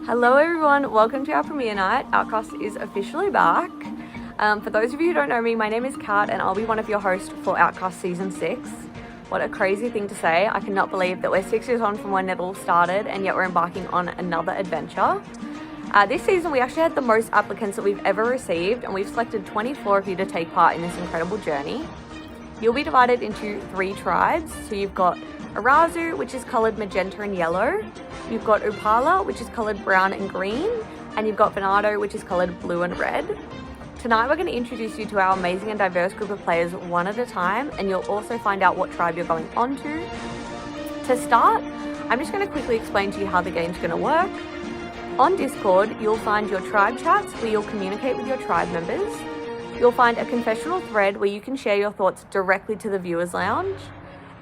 Hello everyone, welcome to our premiere night. Outcast is officially back. For those of you who don't know me, my name is Kat and I'll be one of your hosts for Outcast Season 6. What a crazy thing to say. I cannot believe that we're 6 years on from when it all started and yet we're embarking on another adventure. This season we actually had the most applicants that we've ever received and we've selected 24 of you to take part in this incredible journey. You'll be divided into 3 tribes. So you've got Arazu, which is coloured magenta and yellow. You've got Upala, which is coloured brown and green. And you've got Venado, which is coloured blue and red. Tonight we're going to introduce you to our amazing and diverse group of players one at a time, and you'll also find out what tribe you're going on to. To start, I'm just going to quickly explain to you how the game's going to work. On Discord, you'll find your tribe chats where you'll communicate with your tribe members. You'll find a confessional thread where you can share your thoughts directly to the viewers lounge.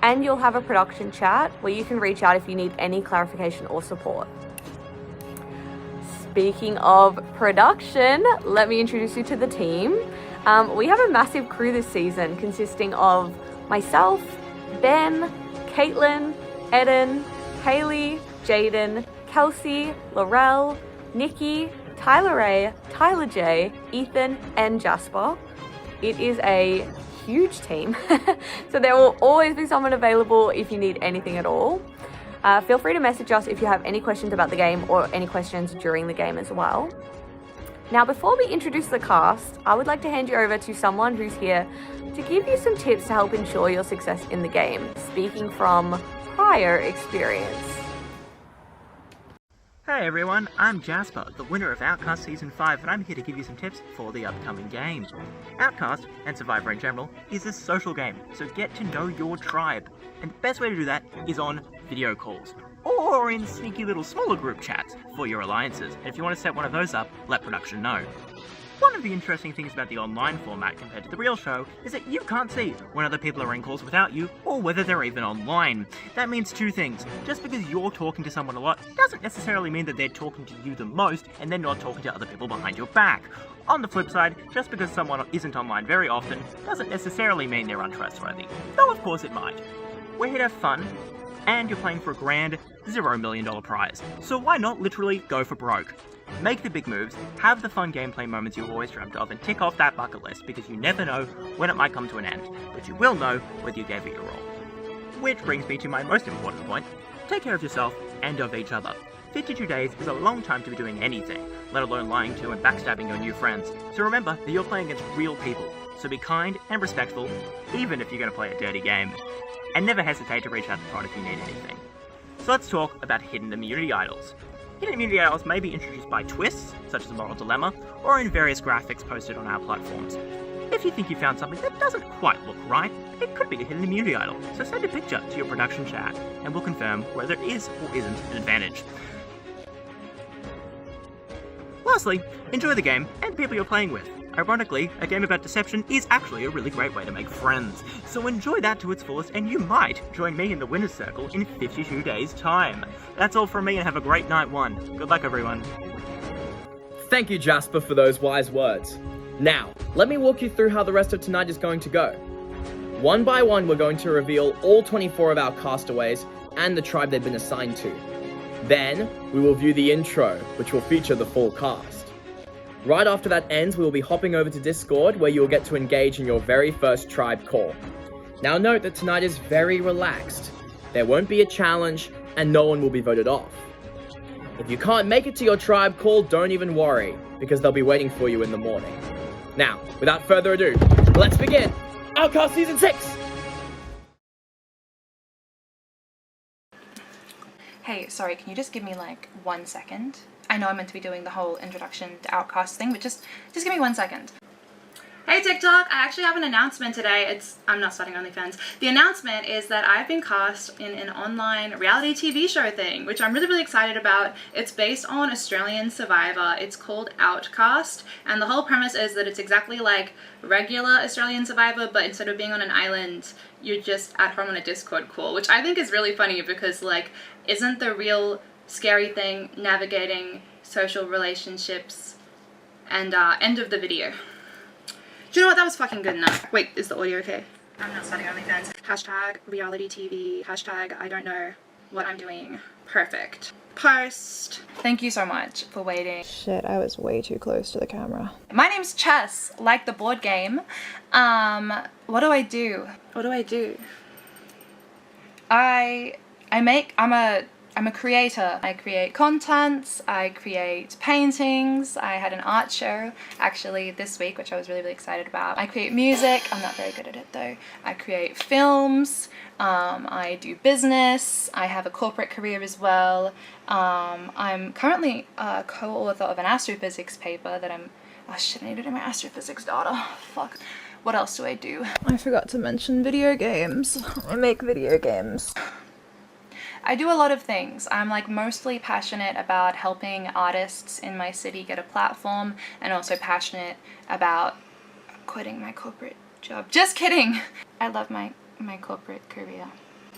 And you'll have a production chat where you can reach out if you need any clarification or support. Speaking of production, let me introduce you to the team. We have a massive crew this season consisting of myself, Ben, Caitlin, Eden, Haley, Jaden, Kelsey, Laurel, Nikki, Tyler Ray, Tyler J, Ethan, and Jasper. It is a huge team, so there will always be someone available if you need anything at all. Feel free to message us if you have any questions about the game or any questions during the game as well. Now, before we introduce the cast, I would like to hand you over to someone who's here to give you some tips to help ensure your success in the game, speaking from prior experience. Hey everyone, I'm Jasper, the winner of Outcast Season 5, and I'm here to give you some tips for the upcoming game. Outcast, and Survivor in general, is a social game, so get to know your tribe. And the best way to do that is on video calls, or in sneaky little smaller group chats for your alliances. And if you want to set one of those up, let production know. One of the interesting things about the online format compared to the real show is that you can't see when other people are in calls without you, or whether they're even online. That means 2 things. Just because you're talking to someone a lot doesn't necessarily mean that they're talking to you the most, and they're not talking to other people behind your back. On the flip side, just because someone isn't online very often doesn't necessarily mean they're untrustworthy. Though of course it might. We're here to have fun, and you're playing for a grand $0 million prize. So why not literally go for broke? Make the big moves, have the fun gameplay moments you've always dreamt of, and tick off that bucket list, because you never know when it might come to an end, but you will know whether you gave it your all. Which brings me to my most important point: take care of yourself and of each other. 52 days is a long time to be doing anything, let alone lying to and backstabbing your new friends, so remember that you're playing against real people, so be kind and respectful, even if you're going to play a dirty game. And never hesitate to reach out to Prod if you need anything. So let's talk about hidden immunity idols. Hidden immunity idols may be introduced by twists, such as a moral dilemma, or in various graphics posted on our platforms. If you think you found something that doesn't quite look right, it could be a hidden immunity idol, so send a picture to your production chat, and we'll confirm whether it is or isn't an advantage. Lastly, enjoy the game and people you're playing with. Ironically, a game about deception is actually a really great way to make friends, so enjoy that to its fullest and you might join me in the winner's circle in 52 days' time. That's all from me and have a great night 1. Good luck everyone. Thank you, Jasper, for those wise words. Now, let me walk you through how the rest of tonight is going to go. One by one, we're going to reveal all 24 of our castaways and the tribe they've been assigned to. Then, we will view the intro, which will feature the full cast. Right after that ends, we will be hopping over to Discord, where you will get to engage in your very first tribe call. Now note that tonight is very relaxed. There won't be a challenge, and no one will be voted off. If you can't make it to your tribe call, don't even worry, because they'll be waiting for you in the morning. Now, without further ado, let's begin! Outcast Season 6! Hey, sorry, can you just give me like 1 second? I know I'm meant to be doing the whole introduction to Outcast thing, but just give me 1 second. Hey TikTok, I actually have an announcement today. I'm not starting OnlyFans. The announcement is that I've been cast in an online reality TV show thing, which I'm really excited about. It's based on Australian Survivor. It's called Outcast, and the whole premise is that it's exactly like regular Australian Survivor, but instead of being on an island, you're just at home on a Discord call, which I think is really funny because, like, isn't the real scary thing navigating social relationships? And end of the video. Do you know what? That was fucking good enough. Wait, is the audio okay? I'm not starting OnlyFans. Hashtag reality TV. Hashtag I don't know what I'm doing. Perfect. Post. Thank you so much for waiting. Shit, I was way too close to the camera. My name's Chess, like the board game. What do I do? What do I do? I'm a creator. I create content, I create paintings. I had an art show actually this week, which I was really, really excited about. I create music. I'm not very good at it though. I create films. I do business. I have a corporate career as well. I'm currently a co-author of an astrophysics paper that oh shit, I need to do my astrophysics data. Fuck. What else do I do? I forgot to mention video games. I make video games. I do a lot of things. I'm like mostly passionate about helping artists in my city get a platform, and also passionate about quitting my corporate job. Just kidding! I love my corporate career.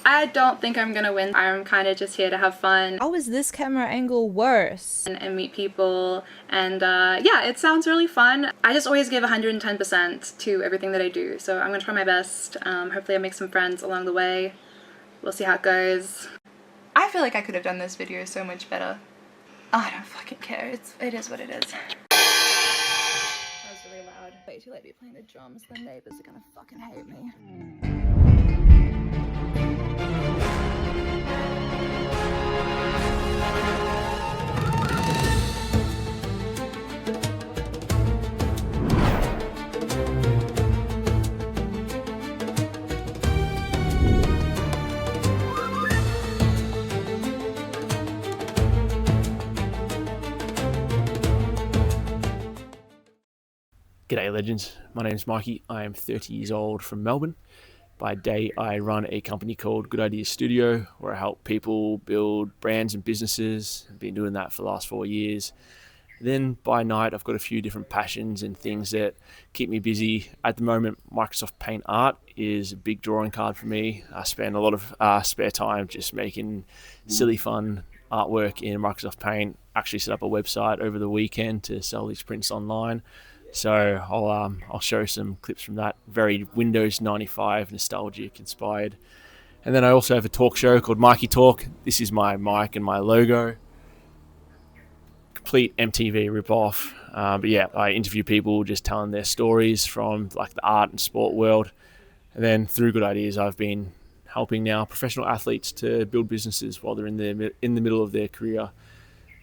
I don't think I'm gonna win. I'm kind of just here to have fun. How is this camera angle worse? And meet people, and yeah, it sounds really fun. I just always give 110% to everything that I do, so I'm gonna try my best. Hopefully I make some friends along the way. We'll see how it goes. I feel like I could have done this video so much better. Oh, I don't fucking care. It is what it is. That was really loud. Way too late to be playing the drums. The neighbors are gonna fucking hate me. G'day legends, my name's Mikey. I am 30 years old from Melbourne. By day I run a company called Good Ideas Studio where I help people build brands and businesses. I've been doing that for the last 4 years. Then by night I've got a few different passions and things that keep me busy. At the moment Microsoft Paint art is a big drawing card for me. I spend a lot of spare time just making silly fun artwork in Microsoft Paint. Actually set up a website over the weekend to sell these prints online. So I'll show some clips from that. Very Windows 95 nostalgic inspired. And then I also have a talk show called Mikey Talk. This is my mic and my logo. Complete MTV ripoff. But yeah, I interview people just telling their stories from like the art and sport world. And then through Good Ideas, I've been helping now professional athletes to build businesses while they're in the middle of their career.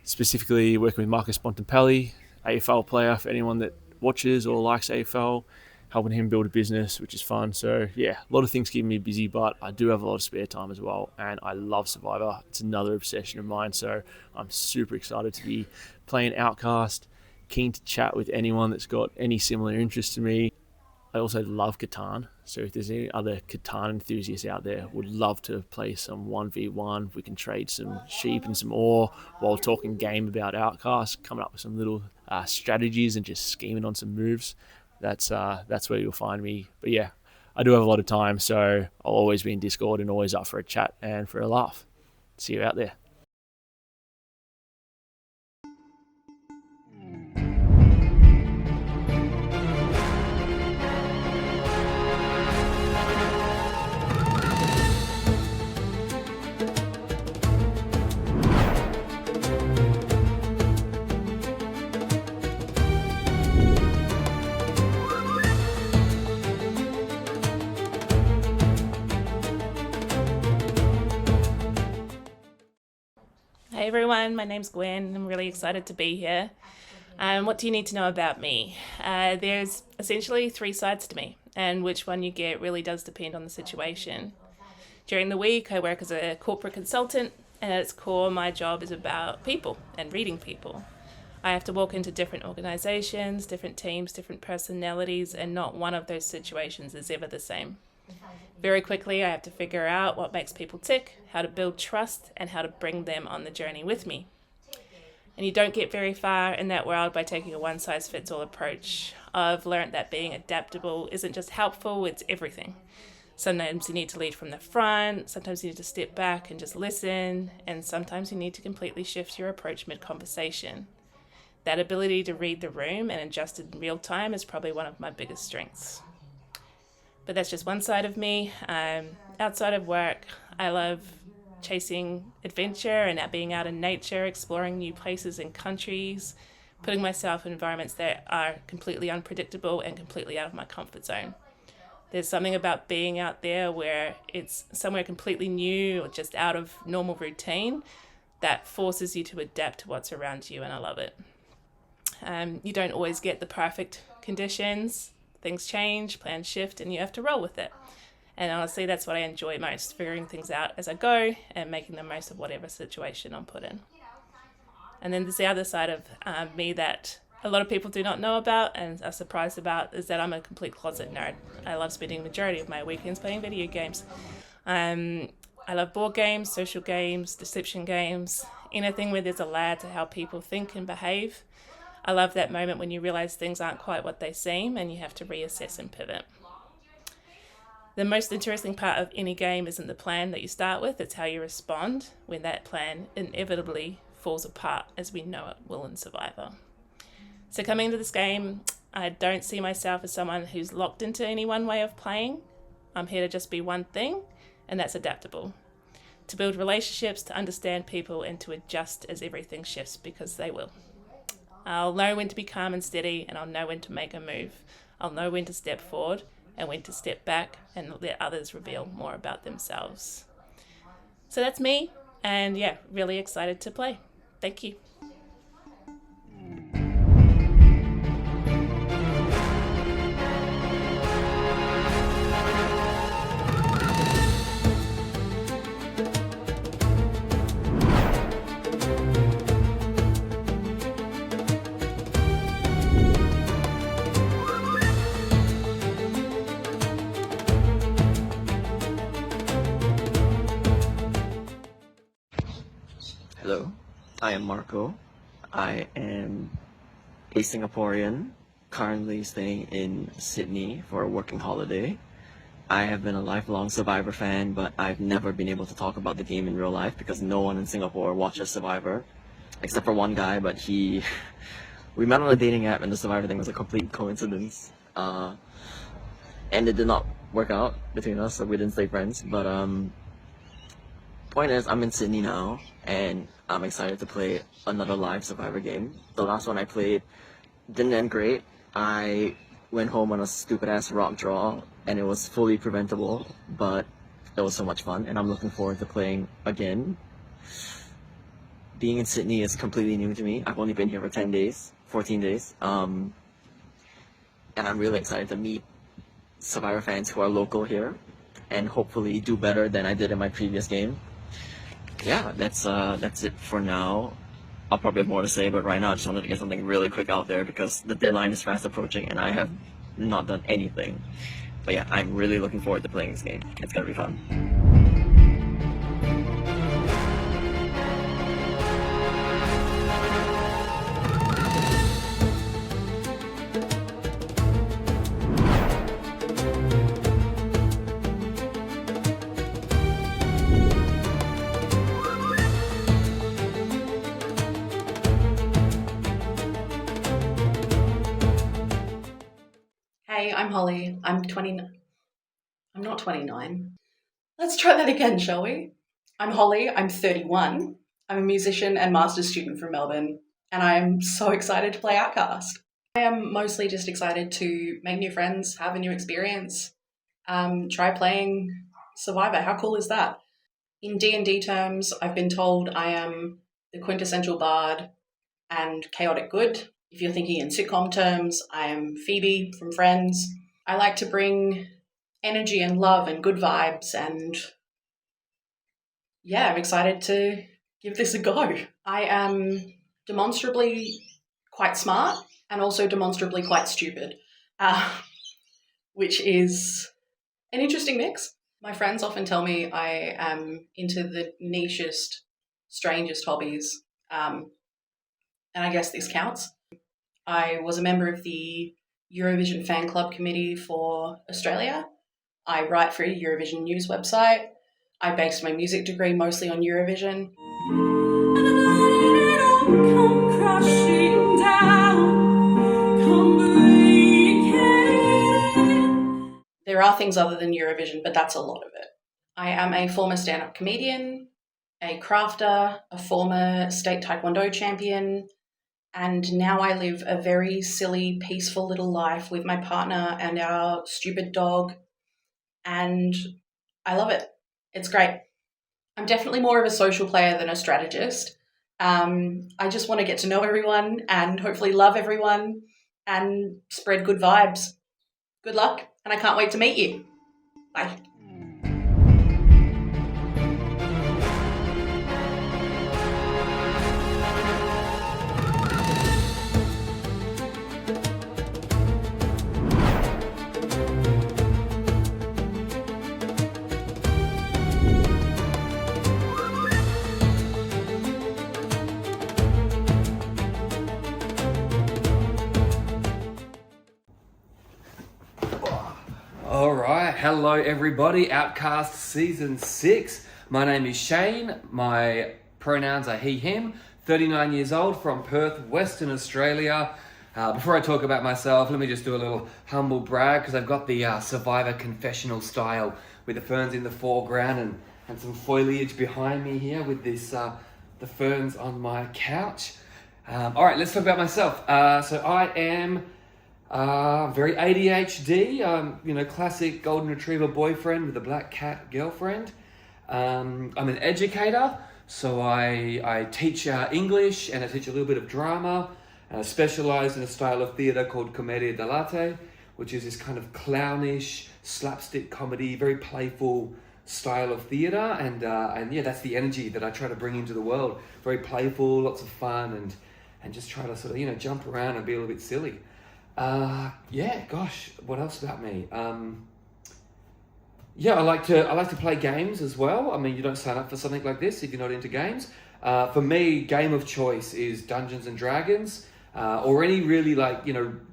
Specifically working with Marcus Bontempelli, AFL player for anyone that watches or likes AFL, helping him build a business, which is fun. So yeah, a lot of things keep me busy, but I do have a lot of spare time as well, and I love Survivor. It's another obsession of mine, so I'm super excited to be playing Outcast, keen to chat with anyone that's got any similar interest to me. I also love Catan, so if there's any other Catan enthusiasts out there, would love to play some 1v1. We can trade some sheep and some ore while talking game about Outcast, coming up with some little strategies and just scheming on some moves. That's where you'll find me. But yeah, I do have a lot of time, so I'll always be in Discord and always up for a chat and for a laugh. See you out there. Hey everyone, my name's Gwen. I'm really excited to be here. What do you need to know about me? There's essentially 3 sides to me, and which one you get really does depend on the situation. During the week, I work as a corporate consultant, and at its core, my job is about people and reading people. I have to walk into different organizations, different teams, different personalities, and not one of those situations is ever the same. Very quickly, I have to figure out what makes people tick, how to build trust, and how to bring them on the journey with me. And you don't get very far in that world by taking a one-size-fits-all approach. I've learned that being adaptable isn't just helpful, it's everything. Sometimes you need to lead from the front, sometimes you need to step back and just listen, and sometimes you need to completely shift your approach mid-conversation. That ability to read the room and adjust in real time is probably one of my biggest strengths. But that's just one side of me. Outside of work, I love chasing adventure and being out in nature, exploring new places and countries, putting myself in environments that are completely unpredictable and completely out of my comfort zone. There's something about being out there where it's somewhere completely new or just out of normal routine that forces you to adapt to what's around you, and I love it. You don't always get the perfect conditions. Things change, plans shift, and you have to roll with it. And honestly, that's what I enjoy most, figuring things out as I go and making the most of whatever situation I'm put in. And then there's the other side of me that a lot of people do not know about and are surprised about, is that I'm a complete closet nerd. I love spending the majority of my weekends playing video games. I love board games, social games, deception games, anything where there's a layer to how people think and behave. I love that moment when you realize things aren't quite what they seem and you have to reassess and pivot. The most interesting part of any game isn't the plan that you start with, it's how you respond when that plan inevitably falls apart, as we know it will in Survivor. So coming into this game, I don't see myself as someone who's locked into any one way of playing. I'm here to just be one thing, and that's adaptable. To build relationships, to understand people, and to adjust as everything shifts, because they will. I'll know when to be calm and steady, and I'll know when to make a move. I'll know when to step forward and when to step back and let others reveal more about themselves. So that's me, and yeah, really excited to play. Thank you. Hello, I am Marco. I am a Singaporean, currently staying in Sydney for a working holiday. I have been a lifelong Survivor fan, but I've never been able to talk about the game in real life because no one in Singapore watches Survivor, except for one guy, but we met on a dating app and the Survivor thing was a complete coincidence. And it did not work out between us, so we didn't stay friends, but point is, I'm in Sydney now, and I'm excited to play another live Survivor game. The last one I played didn't end great. I went home on a stupid-ass rock draw, and it was fully preventable, but it was so much fun, and I'm looking forward to playing again. Being in Sydney is completely new to me. I've only been here for 14 days, and I'm really excited to meet Survivor fans who are local here, and hopefully do better than I did in my previous game. Yeah, that's it for now. I'll probably have more to say, but right now I just wanted to get something really quick out there because the deadline is fast approaching and I have not done anything. But yeah, I'm really looking forward to playing this game. It's gonna be fun. Hey, I'm Holly. I'm not 29. Let's try that again, shall we? I'm Holly. I'm 31. I'm a musician and master's student from Melbourne, and I am so excited to play Outcast. I am mostly just excited to make new friends, have a new experience, try playing Survivor. How cool is that? In D&D terms, I've been told I am the quintessential bard and chaotic good. If you're thinking in sitcom terms, I am Phoebe from Friends. I like to bring energy and love and good vibes, and yeah, I'm excited to give this a go. I am demonstrably quite smart and also demonstrably quite stupid, which is an interesting mix. My friends often tell me I am into the nichest, strangest hobbies, and I guess this counts. I was a member of the Eurovision fan club committee for Australia. I write for a Eurovision news website. I based my music degree mostly on Eurovision. There are things other than Eurovision, but that's a lot of it. I am a former stand-up comedian. a crafter, a former state taekwondo champion, and now I live a very silly, peaceful little life with my partner and our stupid dog, and I love it. It's great. I'm definitely more of a social player than a strategist. I just want to get to know everyone and hopefully love everyone and spread good vibes. Good luck, and I can't wait to meet you. Bye. Alright, hello everybody, Outcast Season 6. My name is Shane, my pronouns are he, him, 39 years old from Perth, Western Australia. Before I talk about myself, let me just do a little humble brag because I've got the Survivor confessional style with the ferns in the foreground and some foliage behind me here with this the ferns on my couch. Alright, let's talk about myself. So I am very ADHD, classic golden retriever boyfriend with a black cat girlfriend. I'm an educator, so I teach English and I teach a little bit of drama. And I specialise in a style of theatre called commedia dell'arte, which is this kind of clownish, slapstick comedy, very playful style of theatre. And yeah, that's the energy that I try to bring into the world. Very playful, lots of fun, and just try to sort of, jump around and be a little bit silly. Yeah, gosh, what else about me? Yeah, I like to play games as well. I mean, you don't sign up for something like this if you're not into games. For me, game of choice is Dungeons and Dragons, or any really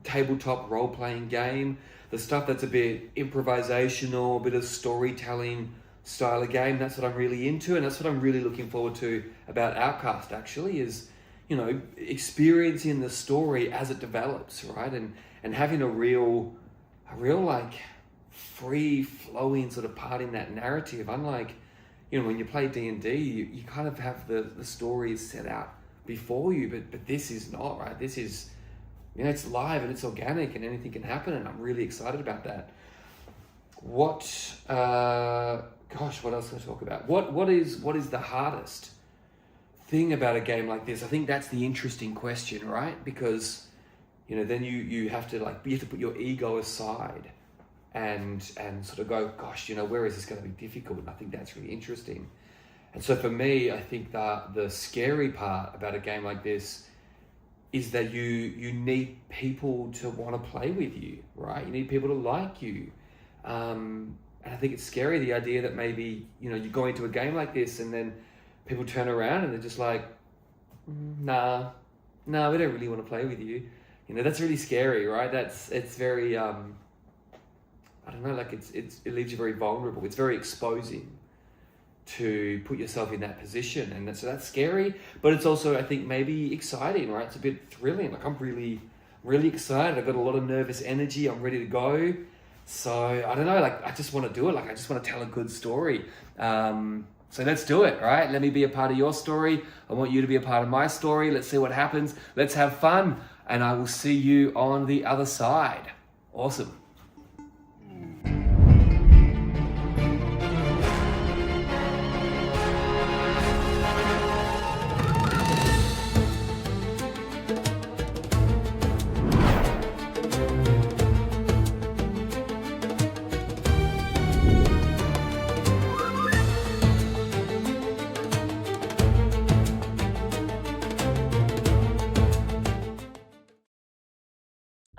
tabletop role-playing game. The stuff that's a bit improvisational, a bit of storytelling style of game. That's what I'm really into, and that's what I'm really looking forward to about Outcast. Actually, is experiencing the story as it develops, right? And having a real free flowing sort of part in that narrative. Unlike, when you play D&D, you kind of have the story set out before you, but this is not, right? This is, it's live and it's organic and anything can happen, and I'm really excited about that. What else can I talk about? What is the hardest thing about a game like this? I think that's the interesting question, right? Because then you have to put your ego aside and sort of go, gosh, where is this going to be difficult? And I think that's really interesting. And so for me, I think that the scary part about a game like this is that you need people to want to play with you, right? You need people to like you. And I think it's scary, the idea that maybe you go into a game like this and then people turn around and they're just like, nah, we don't really want to play with you. That's really scary, right? It's very, I don't know, it leaves you very vulnerable. It's very exposing to put yourself in that position. And so that's scary, but it's also, I think, maybe exciting, right? It's a bit thrilling. I'm really, really excited. I've got a lot of nervous energy. I'm ready to go. So I don't know, I just want to do it. I just want to tell a good story. So let's do it, right? Let me be a part of your story. I want you to be a part of my story. Let's see what happens. Let's have fun. And I will see you on the other side. Awesome.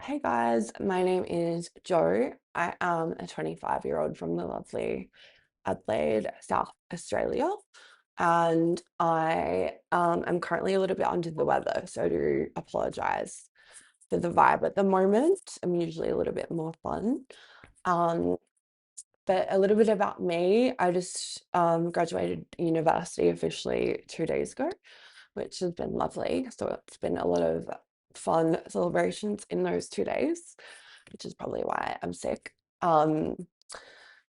Hey guys, my name is Jo. I am a 25-year-old from the lovely Adelaide, South Australia, and I am currently a little bit under the weather, so I do apologise for the vibe at the moment. I'm usually a little bit more fun. But a little bit about me, I just graduated university officially 2 days ago, which has been lovely. So it's been a lot of fun celebrations in those 2 days, which is probably why I'm sick.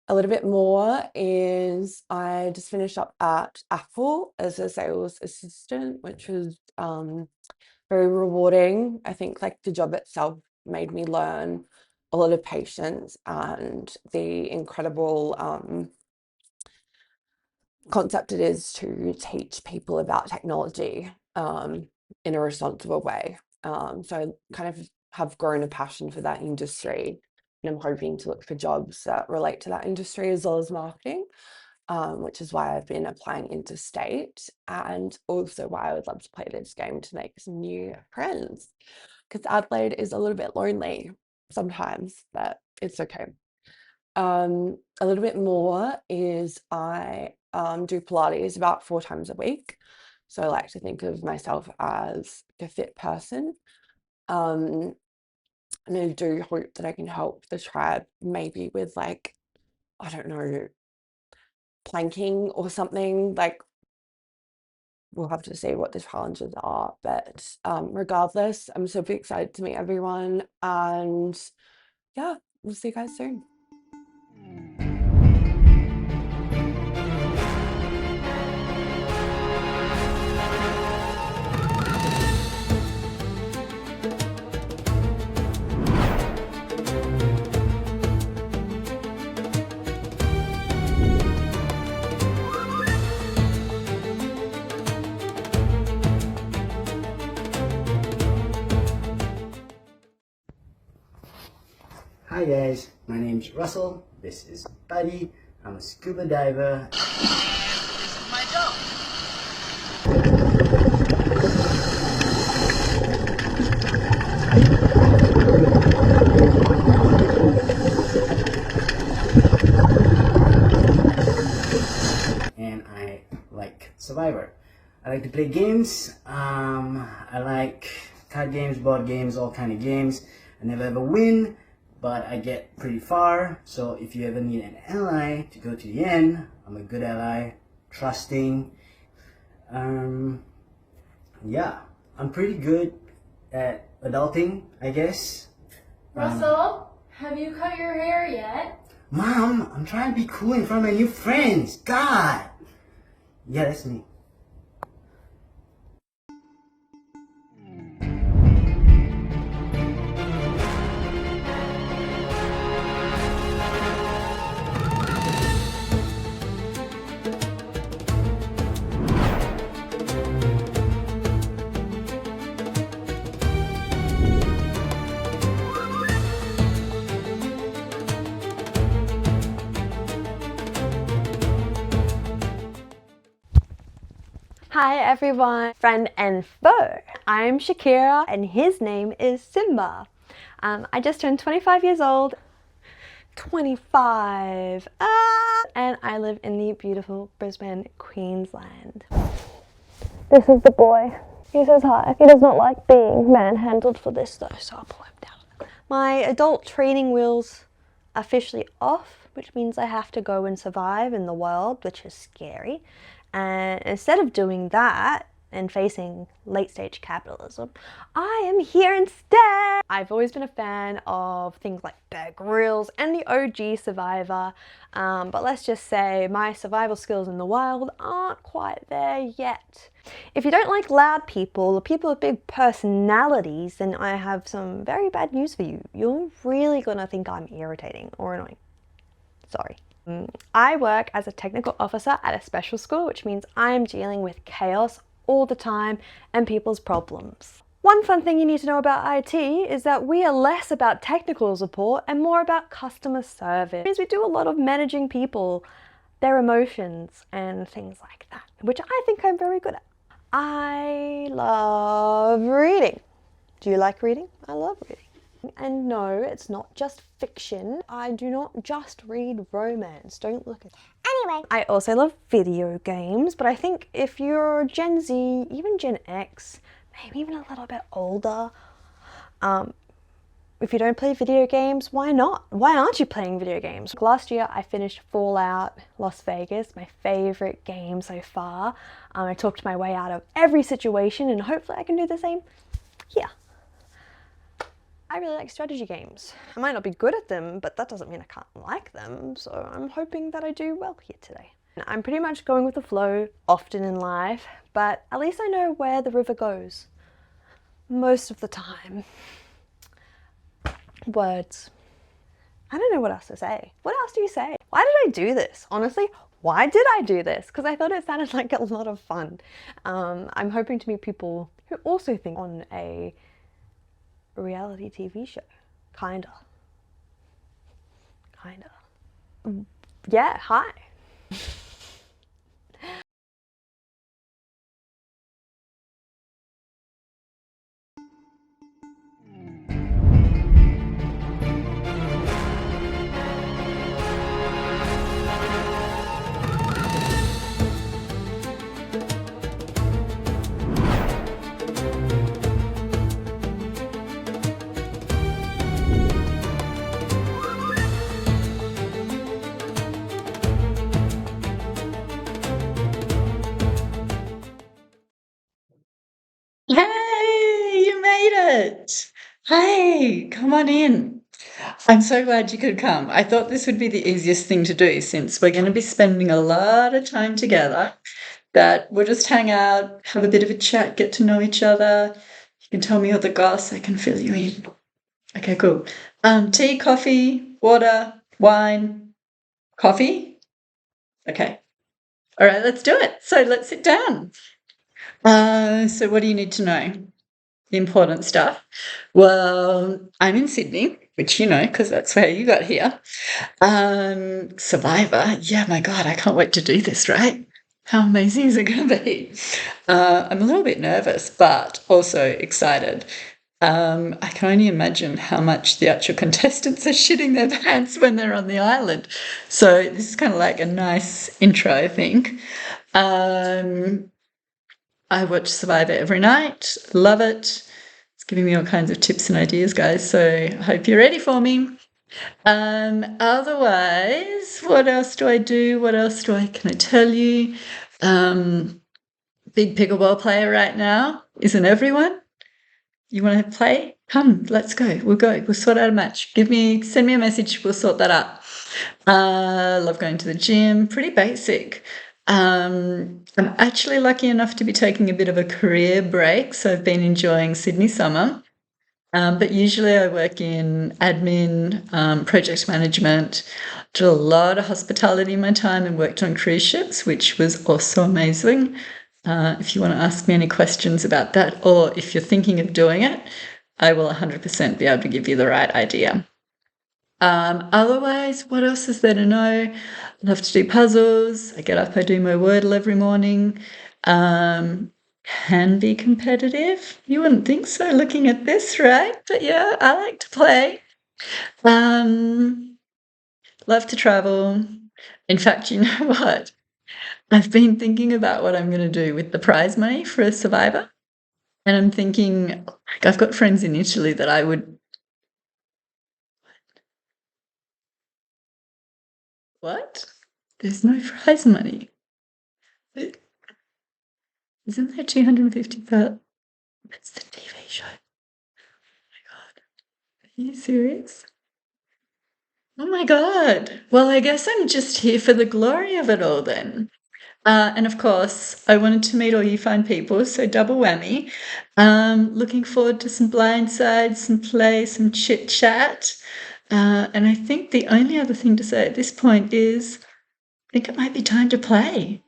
A little bit more is I just finished up at Apple as a sales assistant, which was very rewarding. I think like the job itself made me learn a lot of patience and the incredible concept it is to teach people about technology in a responsible way. So I kind of have grown a passion for that industry, and I'm hoping to look for jobs that relate to that industry as well as marketing, which is why I've been applying interstate, and also why I would love to play this game to make some new friends, because Adelaide is a little bit lonely sometimes, but it's okay. A little bit more is I do Pilates about 4 times a week. So I like to think of myself as a fit person. And I do hope that I can help the tribe maybe with like, I don't know, planking or something. Like we'll have to see what the challenges are. But regardless, I'm super excited to meet everyone. And yeah, we'll see you guys soon. Hi guys, my name's Russell, this is Buddy, I'm a scuba diver. This is my dog. And I like Survivor. I like to play games, I like card games, board games, all kind of games. I never ever win, but I get pretty far. So if you ever need an ally to go to the end, I'm a good ally, trusting. Yeah, I'm pretty good at adulting, I guess. Russell, have you cut your hair yet? Mom, I'm trying to be cool in front of my new friends. God. Yeah, that's me. Hi everyone, friend and foe. I'm Shakira and his name is Simba. I just turned 25 years old. 25. And I live in the beautiful Brisbane, Queensland. This is the boy. He says hi. He does not like being manhandled for this though, so I'll pull him down. My adult training wheels are officially off, which means I have to go and survive in the world, which is scary. And instead of doing that and facing late-stage capitalism, I am here instead. I've always been a fan of things like Bear Grylls and the OG Survivor, but let's just say my survival skills in the wild aren't quite there yet. If you don't like loud people or people with big personalities, then I have some very bad news for you. You're really gonna think I'm irritating or annoying. Sorry. I work as a technical officer at a special school, which means I'm dealing with chaos all the time and people's problems. One fun thing you need to know about IT is that we are less about technical support and more about customer service. It means we do a lot of managing people, their emotions and things like that, which I think I'm very good at. I love reading. Do you like reading? I love reading. And no, it's not just fiction. I do not just read romance. Don't look at it. Anyway, I also love video games, but I think if you're Gen Z, even Gen X, maybe even a little bit older, if you don't play video games, why not? Why aren't you playing video games? Last year, I finished Fallout Las Vegas, my favorite game so far. I talked my way out of every situation, and hopefully I can do the same here. I really like strategy games. I might not be good at them, but that doesn't mean I can't like them, so I'm hoping that I do well here today. I'm pretty much going with the flow often in life, but at least I know where the river goes. Most of the time. Words. I don't know what else to say. What else do you say? Why did I do this? Honestly, why did I do this? Because I thought it sounded like a lot of fun. I'm hoping to meet people who also think on a reality TV show. Kinda. Yeah, hi. Hey, you made it! Hey, come on in. I'm so glad you could come. I thought this would be the easiest thing to do since we're going to be spending a lot of time together. That we'll just hang out, have a bit of a chat, get to know each other. You can tell me all the goss, I can fill you in. Okay, cool. Tea, coffee, water, wine, coffee? Okay. All right, let's do it. So let's sit down. So what do you need to know? The important stuff. Well, I'm in Sydney, which you know, because that's where you got here. Survivor. Yeah, my God, I can't wait to do this, right? How amazing is it going to be? I'm a little bit nervous, but also excited. I can only imagine how much the actual contestants are shitting their pants when they're on the island. So this is kind of like a nice intro, I think. I watch Survivor every night, love it. It's giving me all kinds of tips and ideas, guys, so I hope you're ready for me. Otherwise, what else do I do? Can I tell you? Big pickleball player right now, isn't everyone? You want to play? Come, let's go. We'll sort out a match. Send me a message, we'll sort that out. Love going to the gym, pretty basic. I'm actually lucky enough to be taking a bit of a career break, so I've been enjoying Sydney summer. But usually I work in admin, project management, did a lot of hospitality in my time and worked on cruise ships, which was also amazing. If you want to ask me any questions about that, or if you're thinking of doing it, I will 100% be able to give you the right idea. Otherwise, what else is there to know? I love to do puzzles. I get up, I do my Wordle every morning. Can be competitive. You wouldn't think so looking at this, right? But yeah, I like to play. Love to travel. In fact, you know what? I've been thinking about what I'm going to do with the prize money for a Survivor. And I'm thinking, like, I've got friends in Italy that I would... What? There's no prize money. Isn't there 250,000? That's the TV show. Oh my God. Are you serious? Oh my God. Well, I guess I'm just here for the glory of it all then. And of course, I wanted to meet all you fine people, so double whammy. Looking forward to some blindsides, some play, some chit chat. And I think the only other thing to say at this point is I think it might be time to play.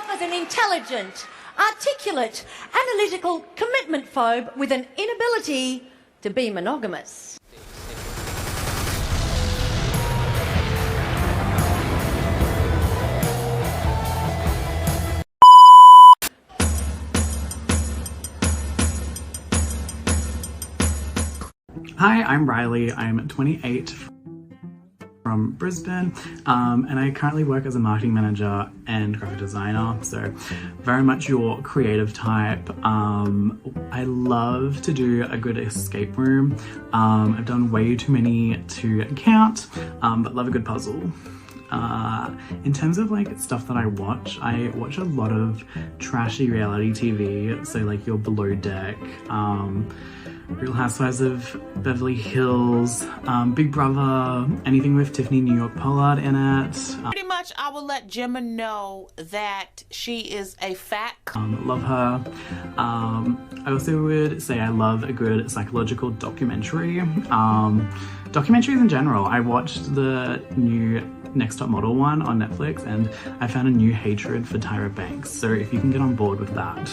As an intelligent, articulate, analytical commitment phobe with an inability to be monogamous. Hi, I'm Riley. I'm 28. from Brisbane, and I currently work as a marketing manager and graphic designer, so very much your creative type. I love to do a good escape room. I've done way too many to count, but love a good puzzle. In terms of like stuff that I watch a lot of trashy reality TV, so like your Below Deck, Real Housewives of Beverly Hills, Big Brother, anything with Tiffany New York Pollard in it. Pretty much I will let Gemma know that she is a fat love her. I also would say I love a good psychological documentary. Documentaries in general. I watched the new Next Top Model one on Netflix and I found a new hatred for Tyra Banks. So if you can get on board with that,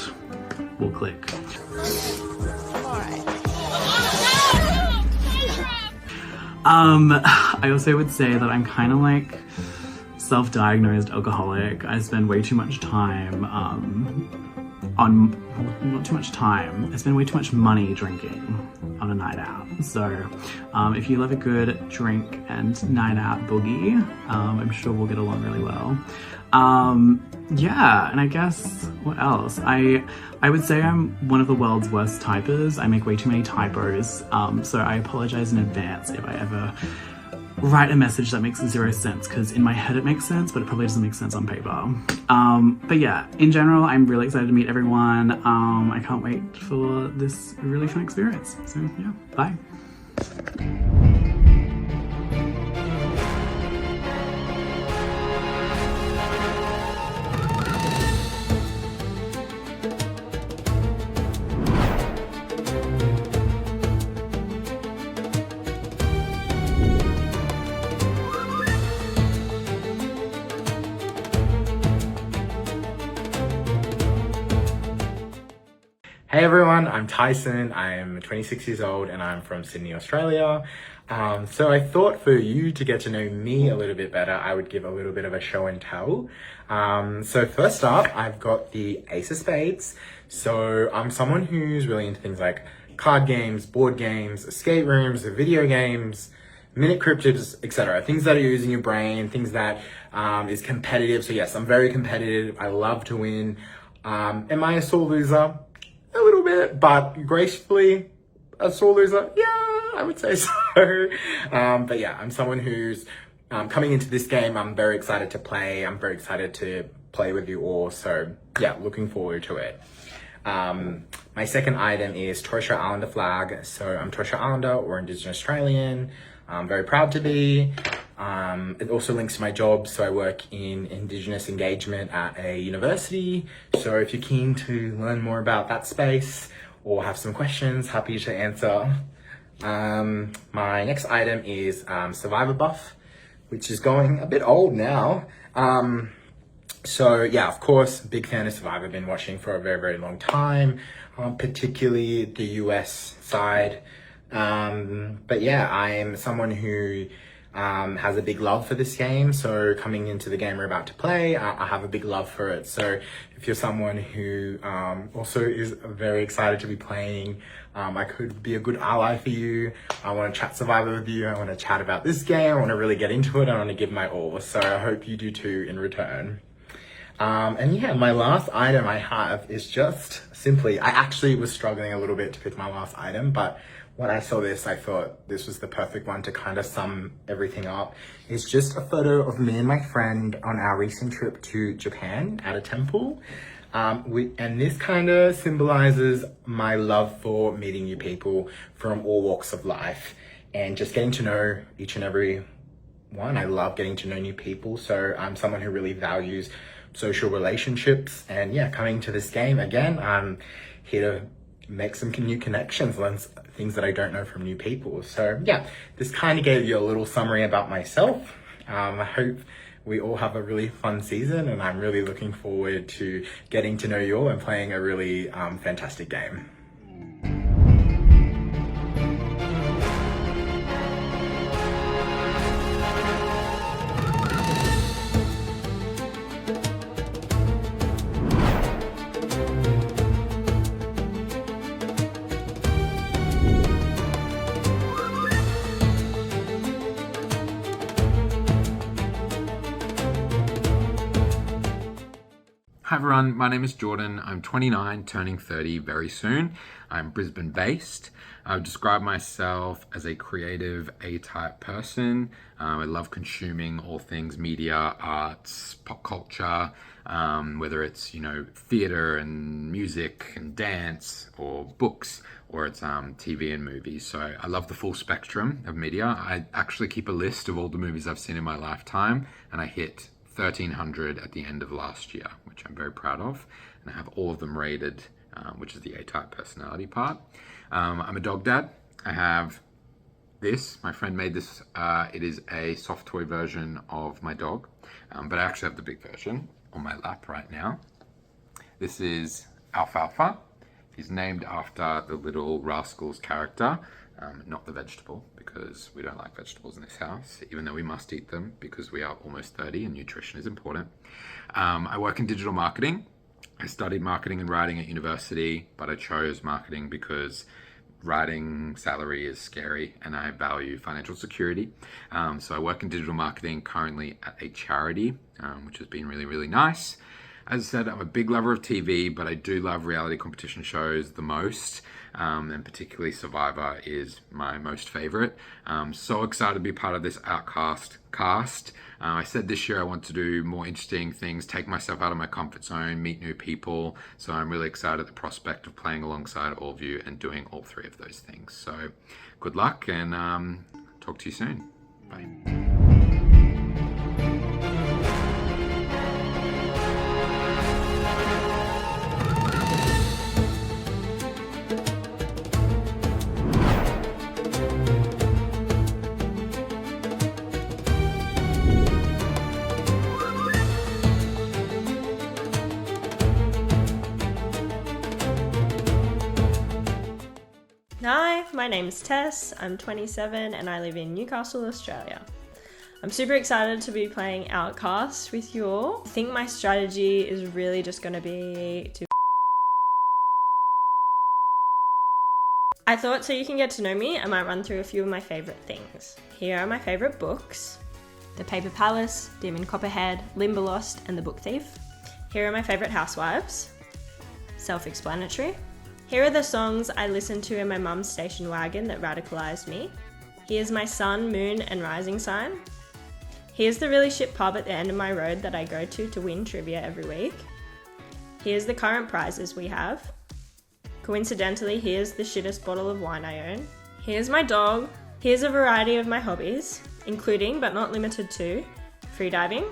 we'll click. I also would say that I'm kind of like self-diagnosed alcoholic. I spend way too much time not too much time. I spend way too much money drinking on a night out. So if you love a good drink and night out boogie, I'm sure we'll get along really well. Yeah, and I guess what else? I would say I'm one of the world's worst typers. I make way too many typos, so I apologize in advance if I ever write a message that makes zero sense, because in my head it makes sense, but it probably doesn't make sense on paper. But yeah, in general, I'm really excited to meet everyone. I can't wait for this really fun experience. So yeah, bye. Hey everyone, I'm Tyson. I'm 26 years old and I'm from Sydney, Australia. So I thought for you to get to know me a little bit better, I would give a little bit of a show and tell. So first up, I've got the Ace of Spades. So I'm someone who's really into things like card games, board games, escape rooms, video games, minute cryptids, etc. Things that are using your brain, things that is competitive. So yes, I'm very competitive. I love to win. Am I a sore loser? A little bit, but gracefully a sore loser. Yeah, I would say so. But yeah, I'm someone who's coming into this game. I'm very excited to play. I'm very excited to play with you all. So yeah, looking forward to it. My second item is Torres Strait Islander flag. So I'm Torres Strait Islander or Indigenous Australian. I'm very proud to be. It also links to my job. So I work in Indigenous engagement at a university. So if you're keen to learn more about that space or have some questions, happy to answer. My next item is Survivor Buff, which is going a bit old now. So yeah, of course, big fan of Survivor. Been watching for a very, very long time, particularly the US side. But yeah, I'm someone who has a big love for this game. So coming into the game we're about to play, I have a big love for it. So if you're someone who also is very excited to be playing, I could be a good ally for you. I want to chat Survivor with you. I want to chat about this game. I want to really get into it. I want to give my all. So I hope you do too in return. And yeah, my last item I have is just simply, I actually was struggling a little bit to pick my last item, but when I saw this, I thought this was the perfect one to kind of sum everything up. It's just a photo of me and my friend on our recent trip to Japan at a temple. And this kind of symbolizes my love for meeting new people from all walks of life and just getting to know each and every one. I love getting to know new people. So I'm someone who really values social relationships. And yeah, coming to this game again, I'm here to make some new connections, learn things that I don't know from new people. So yeah, this kind of gave you a little summary about myself. I hope we all have a really fun season and I'm really looking forward to getting to know you all and playing a really fantastic game. Hi everyone, my name is Jordan. I'm 29, turning 30 very soon. I'm Brisbane based. I would describe myself as a creative A-type person. I love consuming all things media, arts, pop culture, whether it's, theater and music and dance or books, or it's TV and movies. So I love the full spectrum of media. I actually keep a list of all the movies I've seen in my lifetime, and I hit 1,300 at the end of last year, which I'm very proud of. And I have all of them rated, which is the A-type personality part. I'm a dog dad. I have this. My friend made this. It is a soft toy version of my dog, but I actually have the big version on my lap right now. This is Alfalfa. He's named after the Little Rascals character, not the vegetable, because we don't like vegetables in this house, even though we must eat them because we are almost 30 and nutrition is important. I work in digital marketing. I studied marketing and writing at university, but I chose marketing because writing salary is scary and I value financial security. So I work in digital marketing currently at a charity, which has been really, really nice. As I said, I'm a big lover of TV, but I do love reality competition shows the most, and particularly Survivor is my most favorite. So excited to be part of this Outcast cast. I said this year I want to do more interesting things, take myself out of my comfort zone, meet new people. So I'm really excited at the prospect of playing alongside all of you and doing all three of those things. So good luck and talk to you soon. Bye. Hi, my name's Tess, I'm 27 and I live in Newcastle, Australia. I'm super excited to be playing Outcast with you all. I think my strategy is really just going to be to... I thought so you can get to know me, I might run through a few of my favourite things. Here are my favourite books: The Paper Palace, Demon Copperhead, Limberlost and The Book Thief. Here are my favourite housewives. Self-explanatory. Here are the songs I listened to in my mum's station wagon that radicalised me. Here's my sun, moon and rising sign. Here's the really shit pub at the end of my road that I go to win trivia every week. Here's the current prizes we have. Coincidentally, here's the shittest bottle of wine I own. Here's my dog. Here's a variety of my hobbies, including but not limited to freediving,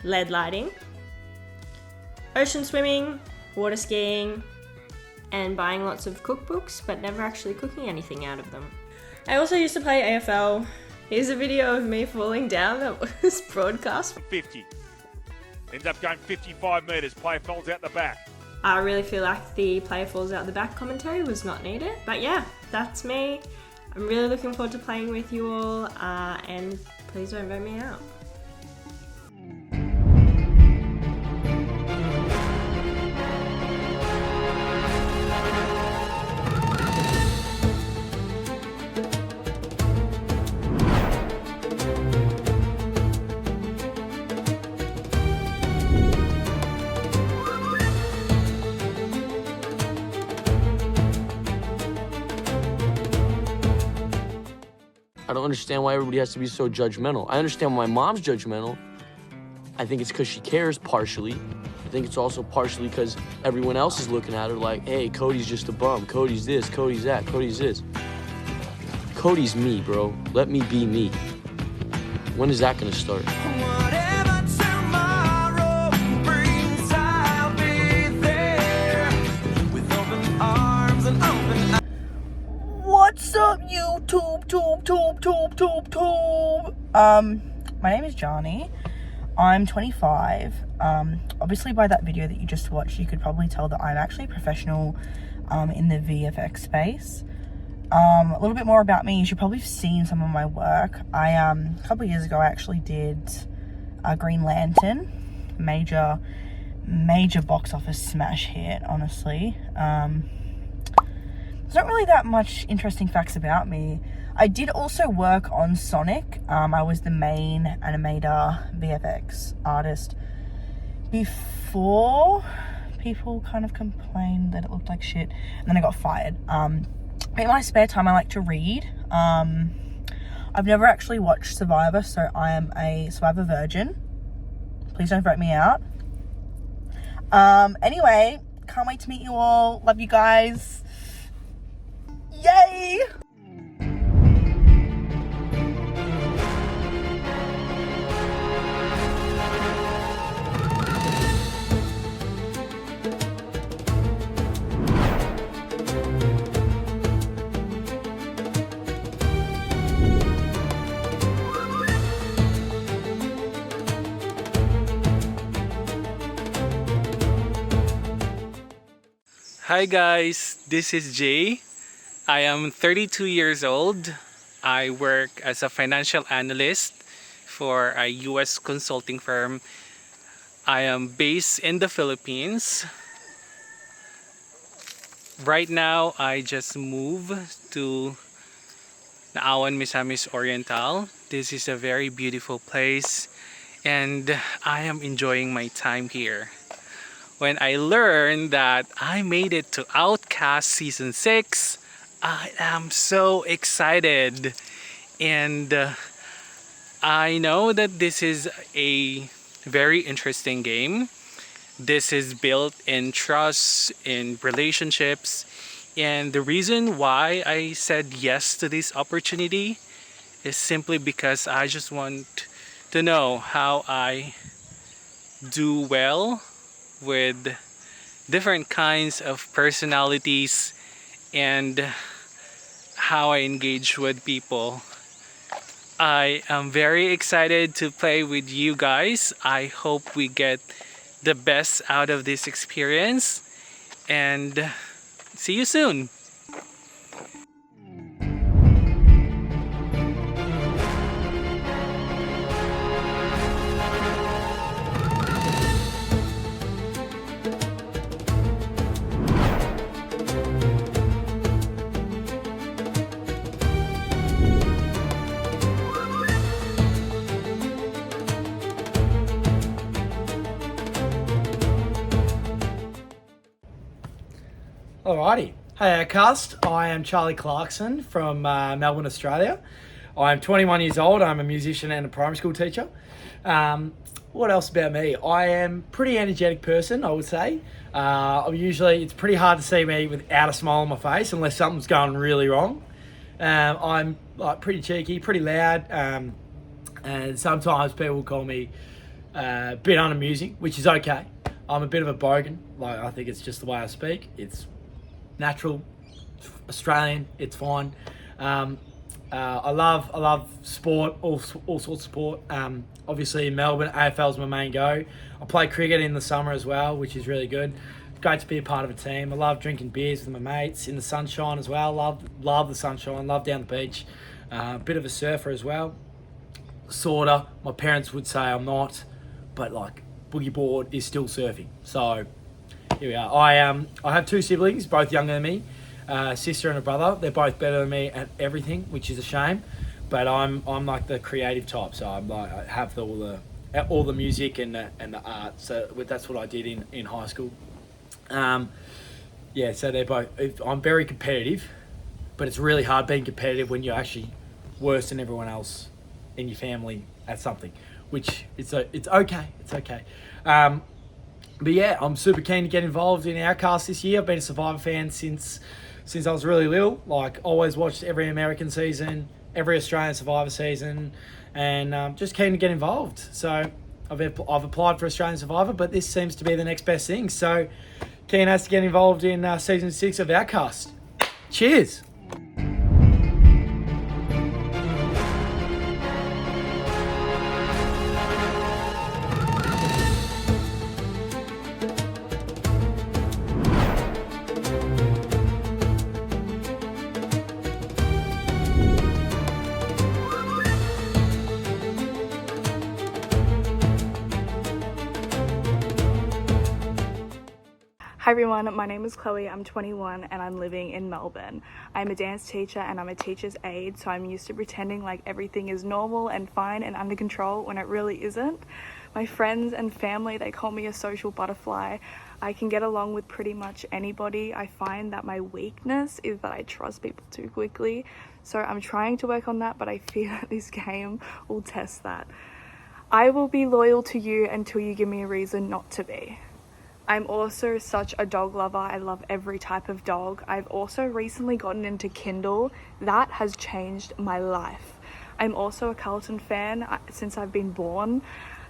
lead lighting, ocean swimming, water skiing, and buying lots of cookbooks, but never actually cooking anything out of them. I also used to play AFL. Here's a video of me falling down that was broadcast. 50. Ends up going 55 metres. Player falls out the back. I really feel like the player falls out the back commentary was not needed. But yeah, that's me. I'm really looking forward to playing with you all, and please don't vote me out. I don't understand why everybody has to be so judgmental. I understand why my mom's judgmental. I think it's because she cares, partially. I think it's also partially because everyone else is looking at her like, hey, Cody's just a bum. Cody's this, Cody's that, Cody's this. Cody's me, bro. Let me be me. When is that gonna start? What's up, YouTube? My name is Jani. I'm 25. Obviously by that video that you just watched, you could probably tell that I'm actually a professional in the VFX space. A little bit more about me, you should probably have seen some of my work. A couple of years ago, I actually did Green Lantern. Major box office smash hit, honestly. There's not really that much interesting facts about me. I did also work on Sonic. I was the main animator VFX artist before 4 people kind of complained that it looked like shit, and then I got fired. In my spare time, I like to read. I've never actually watched Survivor, so I am a Survivor virgin. Please don't vote me out. Anyway, can't wait to meet you all. Love you guys. Yay! Hi guys, this is Jay. I am 32 years old. I work as a financial analyst for a US consulting firm. I am based in the Philippines. Right now, I just moved to Naawan, Misamis Oriental. This is a very beautiful place and I am enjoying my time here. When I learned that I made it to Outcast Season 6, I am so excited. And I know that this is a very interesting game. This is built in trust, in relationships. And the reason why I said yes to this opportunity is simply because I just want to know how I do well with different kinds of personalities and how I engage with people. I am very excited to play with you guys. I hope we get the best out of this experience and see you soon. Alrighty. Hey Outcast, I am Charlie Clarkson from Melbourne, Australia. I'm 21 years old, I'm a musician and a primary school teacher. What else about me? I am a pretty energetic person, I would say. It's pretty hard to see me without a smile on my face unless something's going really wrong. I'm pretty cheeky, pretty loud, and sometimes people call me a bit unamusing, which is okay. I'm a bit of a bogan, I think it's just the way I speak. It's natural, Australian, it's fine. I love sport, all sorts of sport. Obviously in Melbourne, AFL's my main go. I play cricket in the summer as well, which is really good. It's great to be a part of a team. I love drinking beers with my mates in the sunshine as well. Love the sunshine, love down the beach. Bit of a surfer as well, sorta. My parents would say I'm not, but boogie board is still surfing. So here we are. I have 2 siblings, both younger than me, a sister and a brother. They're both better than me at everything, which is a shame. But I'm like the creative type, so I have all the music and the art. So that's what I did in high school. So they're both. I'm very competitive, but it's really hard being competitive when you're actually worse than everyone else in your family at something. Which it's okay. It's okay. But yeah, I'm super keen to get involved in Outcast this year. I've been a Survivor fan since I was really little. Always watched every American season, every Australian Survivor season, and just keen to get involved. So I've applied for Australian Survivor, but this seems to be the next best thing. So keen as to get involved in season 6 of Outcast. Cheers. Hi everyone, my name is Chloe, I'm 21 and I'm living in Melbourne. I'm a dance teacher and I'm a teacher's aide, so I'm used to pretending like everything is normal and fine and under control when it really isn't. My friends and family, they call me a social butterfly. I can get along with pretty much anybody. I find that my weakness is that I trust people too quickly, so I'm trying to work on that, but I fear that this game will test that. I will be loyal to you until you give me a reason not to be. I'm also such a dog lover. I love every type of dog. I've also recently gotten into Kindle. That has changed my life. I'm also a Carlton fan since I've been born.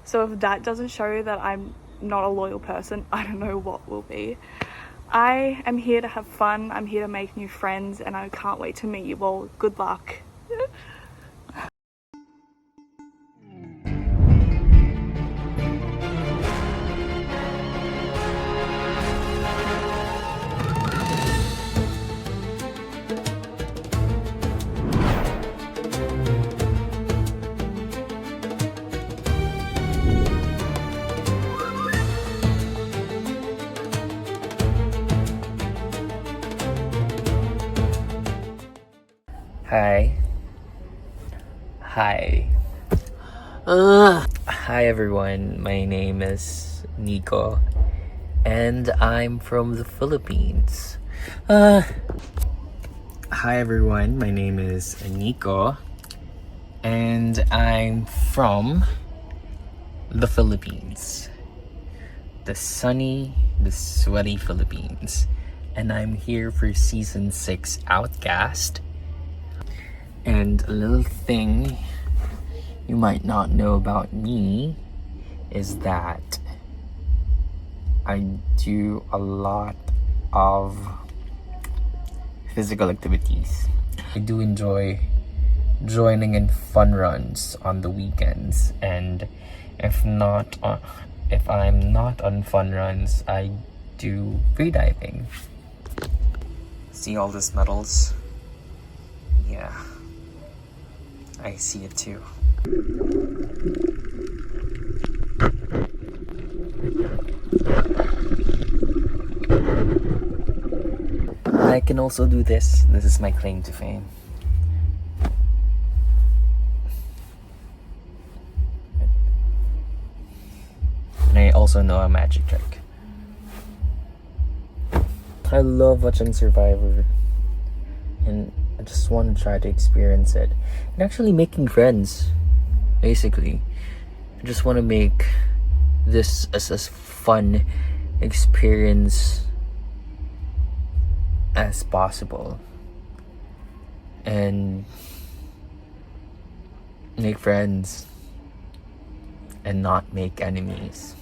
So if that doesn't show that I'm not a loyal person, I don't know what will be. I am here to have fun. I'm here to make new friends and I can't wait to meet you all. Good luck. Hi. Hi. Hi everyone, my name is Nico and I'm from the Philippines. Hi everyone, my name is Nico and I'm from the Philippines. The sunny, the sweaty Philippines. And I'm here for season 6 Outcast. And a little thing you might not know about me is that I do a lot of physical activities. I do enjoy joining in fun runs on the weekends, and if I'm not on fun runs, I do freediving. See all these medals? Yeah. I see it too. I can also do this. This is my claim to fame. And I also know a magic trick. I love watching Survivor. And I just want to try to experience it. And actually making friends, basically. I just want to make this as fun experience as possible. And make friends. And not make enemies.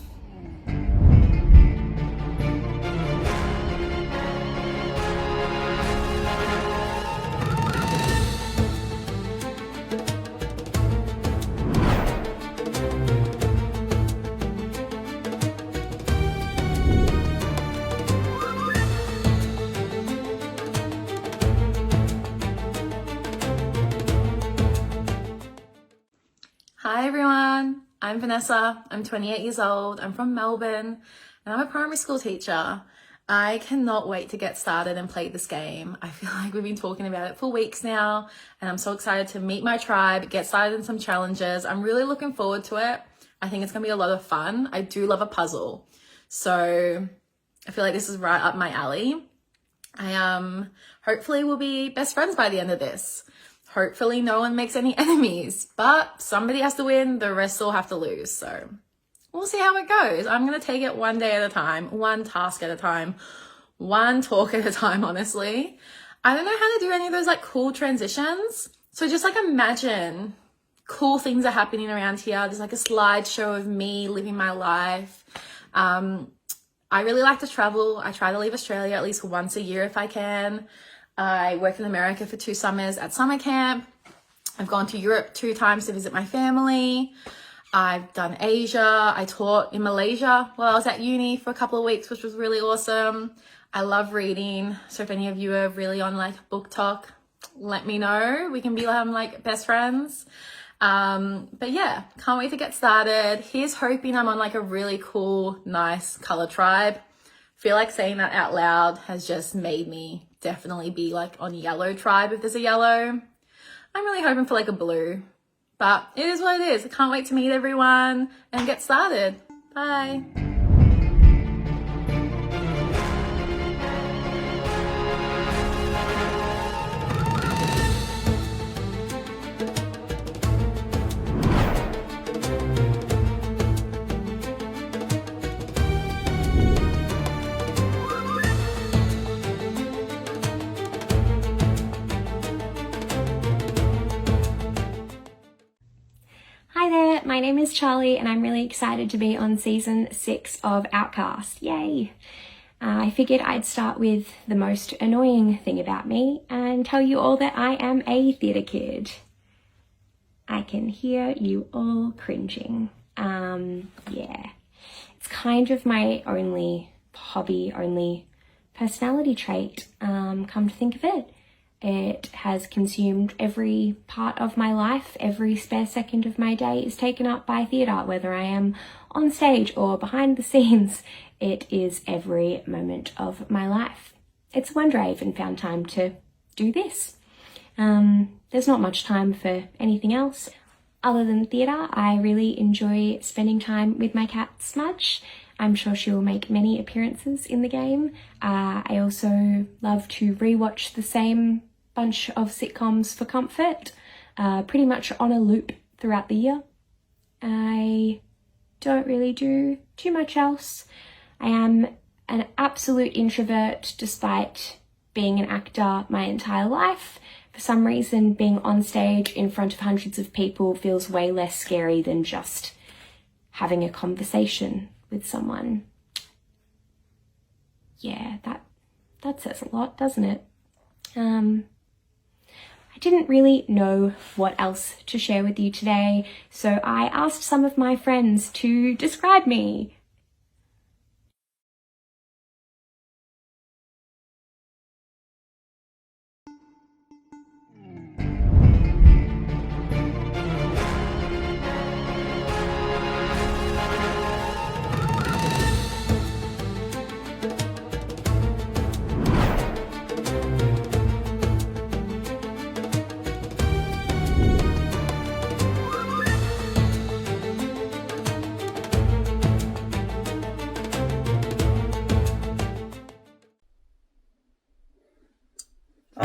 Hi everyone, I'm Vanessa, I'm 28 years old, I'm from Melbourne, and I'm a primary school teacher. I cannot wait to get started and play this game. I feel like we've been talking about it for weeks now, and I'm so excited to meet my tribe, get started in some challenges. I'm really looking forward to it. I think it's gonna be a lot of fun. I do love a puzzle, so I feel like this is right up my alley. I hopefully we'll be best friends by the end of this. Hopefully no one makes any enemies, but somebody has to win, the rest all have to lose. So we'll see how it goes. I'm going to take it one day at a time, one task at a time, one talk at a time, honestly. I don't know how to do any of those like cool transitions. So just like imagine cool things are happening around here. There's like a slideshow of me living my life. I really like to travel. I try to leave Australia at least once a year if I can. I work in America for 2 summers at summer camp. I've gone to Europe 2 times to visit my family. I've done Asia. I taught in Malaysia while I was at uni for a couple of weeks, which was really awesome. I love reading. So if any of you are really on like book talk, let me know. We can be like best friends. But yeah, can't wait to get started. Here's hoping I'm on like a really cool, nice color tribe. feel like saying that out loud has just made me definitely be like on yellow tribe if there's a yellow. I'm really hoping for like a blue, but it is what it is. I can't wait to meet everyone and get started. Bye. Hi there, my name is Charlie and I'm really excited to be on season 6 of Outcast. Yay! I figured I'd start with the most annoying thing about me and tell you all that I am a theatre kid. I can hear you all cringing. Yeah. It's kind of my only hobby, only personality trait, come to think of it. It has consumed every part of my life. Every spare second of my day is taken up by theatre, whether I am on stage or behind the scenes. It is every moment of my life. It's a wonder I even found time to do this. There's not much time for anything else. Other than theatre, I really enjoy spending time with my cat Smudge. I'm sure she will make many appearances in the game. I also love to rewatch the same bunch of sitcoms for comfort, pretty much on a loop throughout the year. I don't really do too much else. I am an absolute introvert despite being an actor my entire life. For some reason, being on stage in front of hundreds of people feels way less scary than just having a conversation with someone. Yeah, that says a lot, doesn't it? I didn't really know what else to share with you today, so I asked some of my friends to describe me.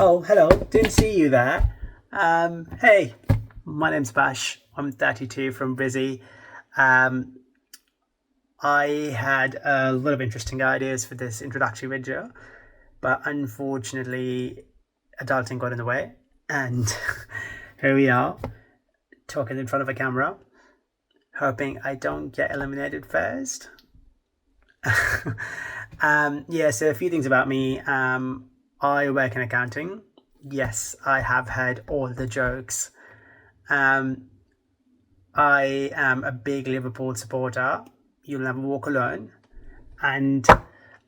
Oh, hello. Didn't see you there. Hey, my name's Bash. I'm 32 from Brizzy. I had a lot of interesting ideas for this introductory video, but unfortunately, adulting got in the way. And here we are, talking in front of a camera, hoping I don't get eliminated first. Yeah, so a few things about me. I work in accounting. Yes, I have heard all the jokes. I am a big Liverpool supporter. You'll never walk alone. And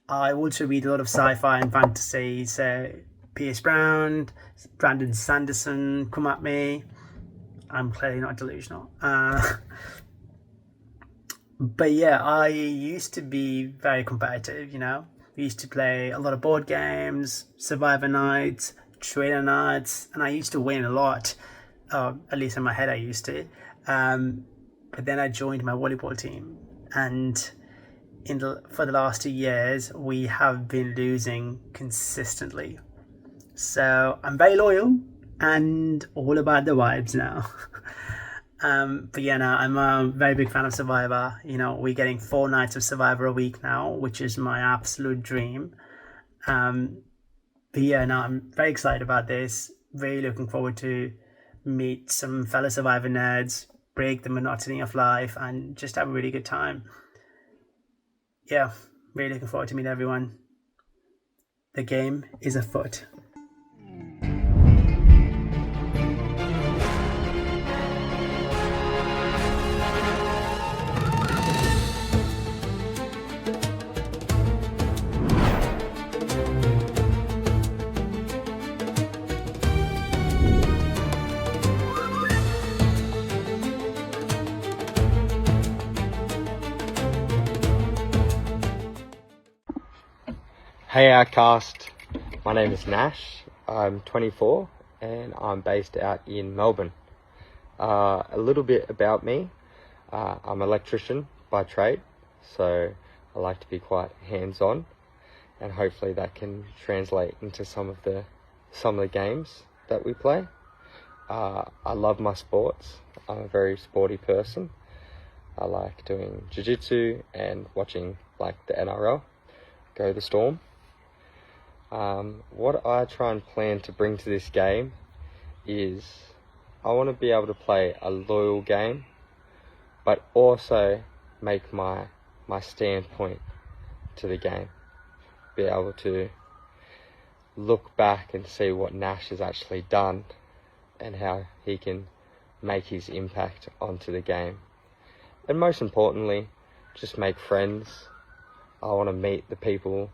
I also read a lot of sci-fi and fantasy. So Pierce Brown, Brandon Sanderson, come at me. I'm clearly not delusional. But yeah, I used to be very competitive, you know. We used to play a lot of board games, Survivor nights, Trader nights, and I used to win a lot. At least in my head I used to. But then I joined my volleyball team, and for the last 2 years, we have been losing consistently. So I'm very loyal and all about the vibes now. But yeah, no, I'm a very big fan of Survivor. You know, we're getting 4 nights of Survivor a week now, which is my absolute dream. But yeah, no, I'm very excited about this. Really looking forward to meet some fellow Survivor nerds, break the monotony of life, and just have a really good time. Yeah, really looking forward to meet everyone. The game is afoot. Hey Outcast, my name is Nash, I'm 24 and I'm based out in Melbourne. A little bit about me, I'm an electrician by trade, so I like to be quite hands-on, and hopefully that can translate into some of the games that we play. I love my sports, I'm a very sporty person. I like doing jiu-jitsu and watching like the NRL, Go the Storm. What I try and plan to bring to this game is I want to be able to play a loyal game, but also make my standpoint to the game. Be able to look back and see what Nash has actually done and how he can make his impact onto the game. And most importantly, just make friends. I want to meet the people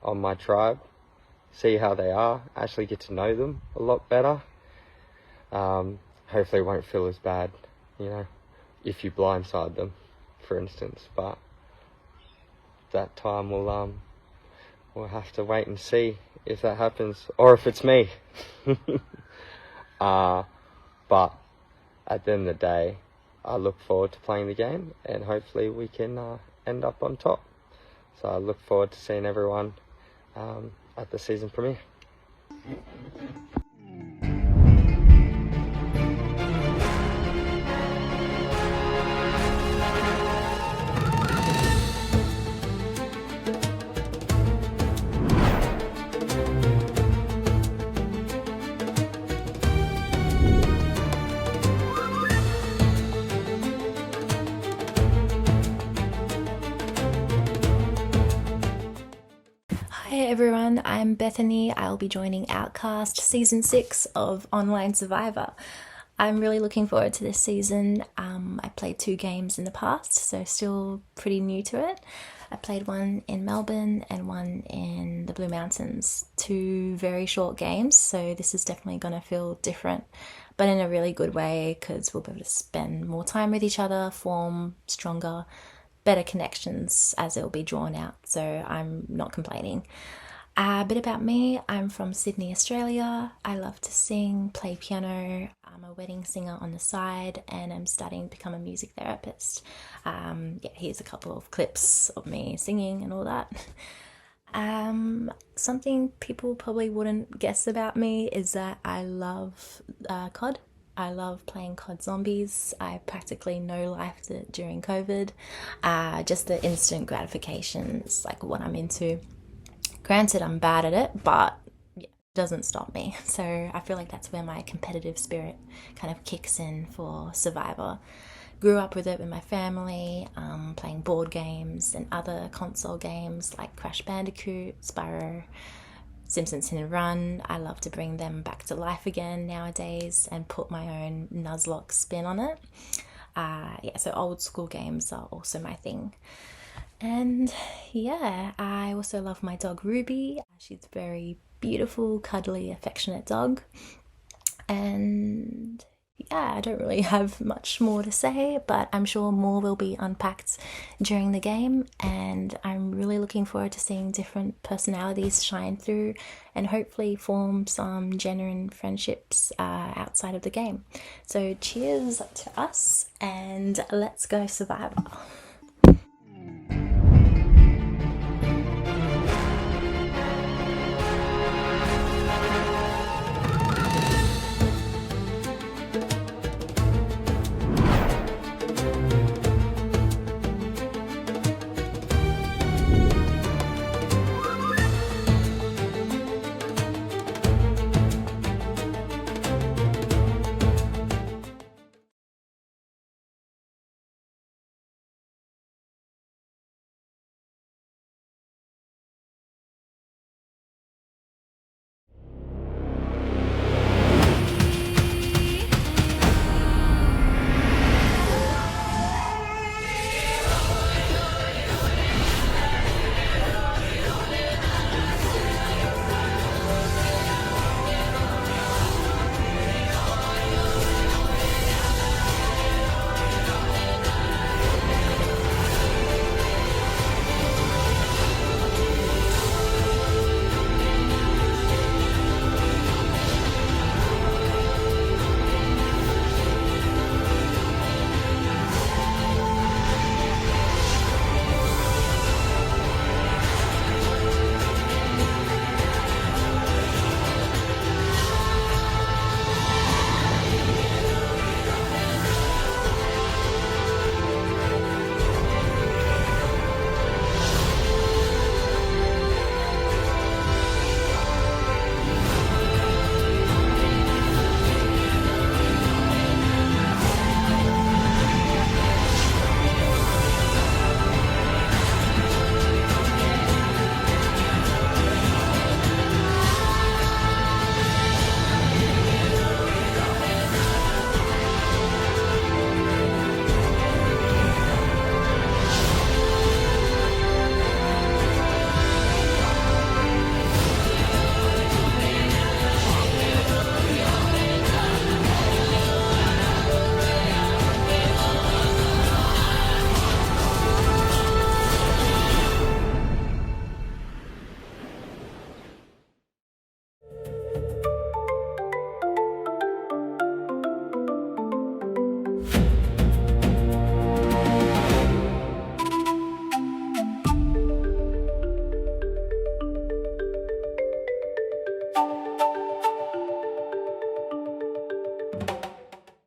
on my tribe, see how they are, actually get to know them a lot better. Hopefully it won't feel as bad, if you blindside them, for instance, but that time we'll have to wait and see if that happens, or if it's me. But at the end of the day, I look forward to playing the game, and hopefully we can end up on top. So I look forward to seeing everyone at the season premiere. Hi everyone, I'm Bethany. I'll be joining Outcast Season 6 of Online Survivor. I'm really looking forward to this season. I played 2 games in the past, so still pretty new to it. I played one in Melbourne and one in the Blue Mountains. 2 very short games, so this is definitely going to feel different, but in a really good way, because we'll be able to spend more time with each other, form stronger, better connections as it will be drawn out, so I'm not complaining. A bit about me, I'm from Sydney, Australia. I love to sing, play piano. I'm a wedding singer on the side, and I'm starting to become a music therapist. Here's a couple of clips of me singing and all that. Something people probably wouldn't guess about me is that I love COD. I love playing COD Zombies. I practically no-lifed it during COVID. Just the instant gratification is like what I'm into. Granted, I'm bad at it, but it doesn't stop me. So I feel like that's where my competitive spirit kind of kicks in for Survivor. Grew up with it with my family, playing board games and other console games like Crash Bandicoot, Spyro, Simpsons Hit and Run. I love to bring them back to life again nowadays and put my own Nuzlocke spin on it. So old school games are also my thing. And yeah, I also love my dog Ruby. She's a very beautiful, cuddly, affectionate dog. And yeah, I don't really have much more to say, but I'm sure more will be unpacked during the game, and I'm really looking forward to seeing different personalities shine through and hopefully form some genuine friendships outside of the game. So cheers to us, and let's go Survivor.